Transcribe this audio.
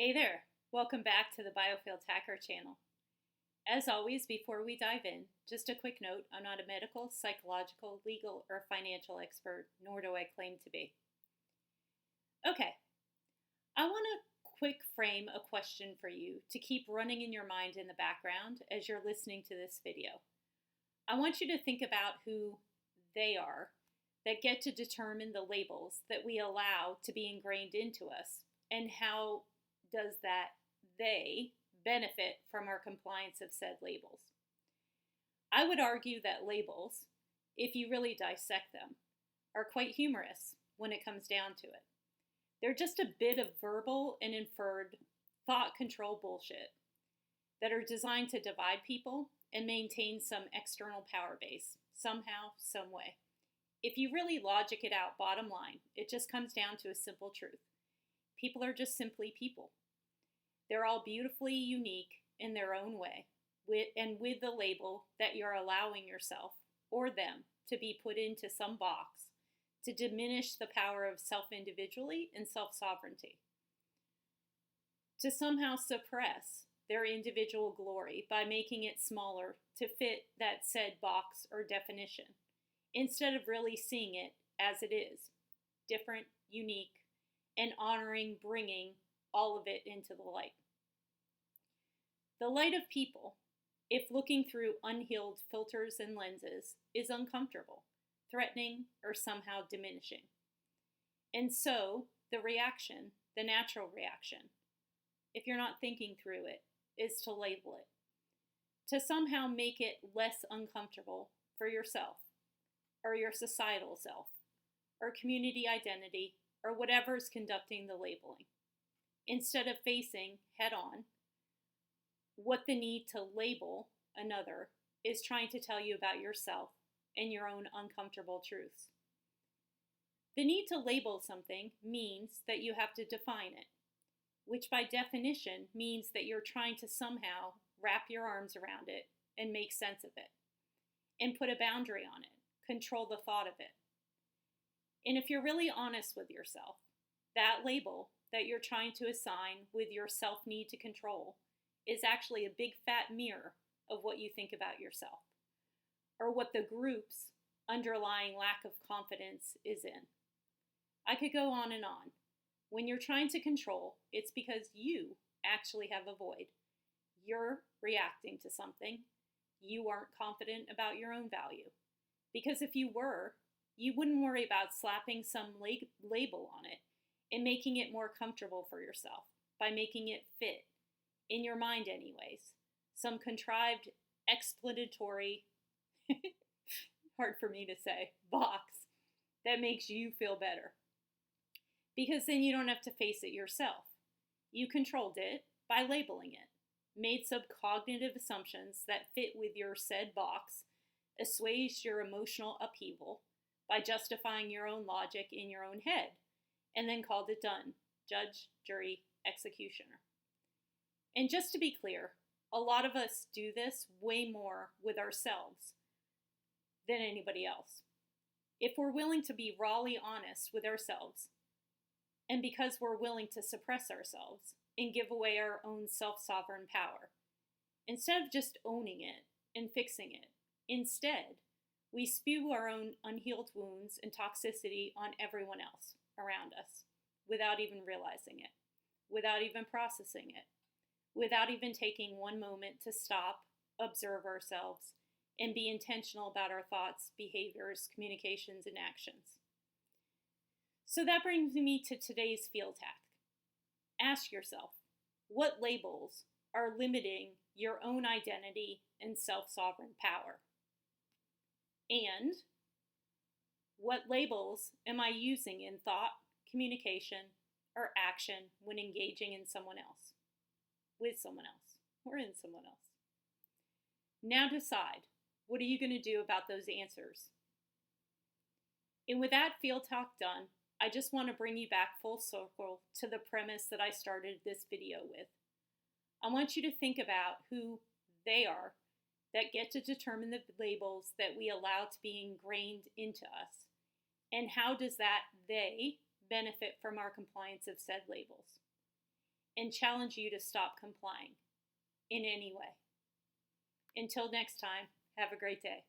Hey there, welcome back to the Biofield Hacker channel. As always, before we dive in, just a quick note, I'm not a medical, psychological, legal, or financial expert, nor do I claim to be. Okay, I want to quick frame a question for you to keep running in your mind in the background as you're listening to this video. I want you to think about who they are that get to determine the labels that we allow to be ingrained into us, and how does that they benefit from our compliance of said labels. I would argue that labels, if you really dissect them, are quite humorous when it comes down to it. They're just a bit of verbal and inferred thought control bullshit that are designed to divide people and maintain some external power base, somehow, some way. If you really logic it out, bottom line, it just comes down to a simple truth. People are just simply people. They're all beautifully unique in their own way, with the label that you're allowing yourself or them to be put into some box to diminish the power of self-individually and self-sovereignty, to somehow suppress their individual glory by making it smaller to fit that said box or definition, instead of really seeing it as it is, different, unique, and honoring bringing all of it into the light. The light of people, if looking through unhealed filters and lenses, is uncomfortable, threatening, or somehow diminishing. And so, the reaction, the natural reaction, if you're not thinking through it, is to label it, to somehow make it less uncomfortable for yourself, or your societal self, or community identity, or whatever's conducting the labeling, instead of facing head on what the need to label another is trying to tell you about yourself and your own uncomfortable truths. The need to label something means that you have to define it, which by definition means that you're trying to somehow wrap your arms around it and make sense of it, and put a boundary on it, control the thought of it. And if you're really honest with yourself, that label that you're trying to assign with your self-need to control is actually a big fat mirror of what you think about yourself, or what the group's underlying lack of confidence is in. I could go on and on. When you're trying to control, it's because you actually have a void. You're reacting to something. You aren't confident about your own value. Because if you were, you wouldn't worry about slapping some label on it and making it more comfortable for yourself by making it fit, in your mind anyways, some contrived explanatory, hard for me to say, box that makes you feel better. Because then you don't have to face it yourself. You controlled it by labeling it, made some cognitive assumptions that fit with your said box, assuaged your emotional upheaval by justifying your own logic in your own head, and then called it done. Judge, jury, executioner. And just to be clear, a lot of us do this way more with ourselves than anybody else. If we're willing to be rawly honest with ourselves, and because we're willing to suppress ourselves and give away our own self-sovereign power, instead of just owning it and fixing it, instead, we spew our own unhealed wounds and toxicity on everyone else around us without even realizing it, without even processing it, without even taking one moment to stop, observe ourselves, and be intentional about our thoughts, behaviors, communications, and actions. So that brings me to today's field hack. Ask yourself, what labels are limiting your own identity and self-sovereign power? And what labels am I using in thought, communication, or action when engaging in someone else, with someone else, or in someone else? Now decide, what are you going to do about those answers? And with that field talk done, I just want to bring you back full circle to the premise that I started this video with. I want you to think about who they are that get to determine the labels that we allow to be ingrained into us, and how does that they benefit from our compliance of said labels. and challenge you to stop complying in any way. Until next time, have a great day.